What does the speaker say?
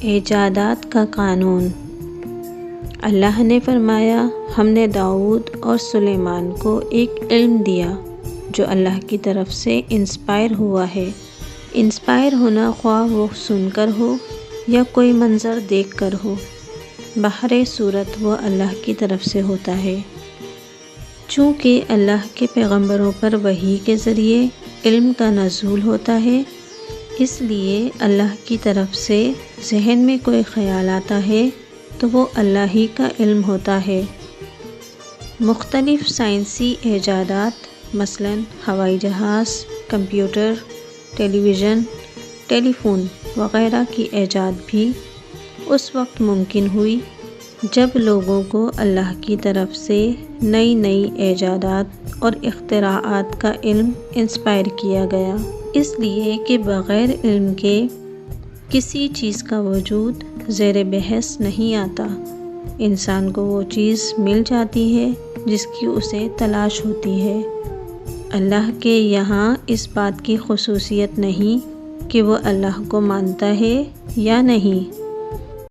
ایجادات کا قانون۔ اللہ نے فرمایا، ہم نے داؤد اور سلیمان کو ایک علم دیا جو اللہ کی طرف سے انسپائر ہوا ہے۔ انسپائر ہونا خواہ وہ سن کر ہو یا کوئی منظر دیکھ کر ہو، بہر صورت وہ اللہ کی طرف سے ہوتا ہے۔ چونکہ اللہ کے پیغمبروں پر وحی کے ذریعے علم کا نزول ہوتا ہے، اس لیے اللہ کی طرف سے ذہن میں کوئی خیال آتا ہے تو وہ اللہ ہی کا علم ہوتا ہے۔ مختلف سائنسی ایجادات مثلاً ہوائی جہاز، کمپیوٹر، ٹیلی ویژن، ٹیلی فون وغیرہ کی ایجاد بھی اس وقت ممکن ہوئی جب لوگوں کو اللہ کی طرف سے نئی نئی ایجادات اور اختراعات کا علم انسپائر کیا گیا، اس لیے کہ بغیر علم کے کسی چیز کا وجود زیر بحث نہیں آتا۔ انسان کو وہ چیز مل جاتی ہے جس کی اسے تلاش ہوتی ہے۔ اللہ کے یہاں اس بات کی خصوصیت نہیں کہ وہ اللہ کو مانتا ہے یا نہیں،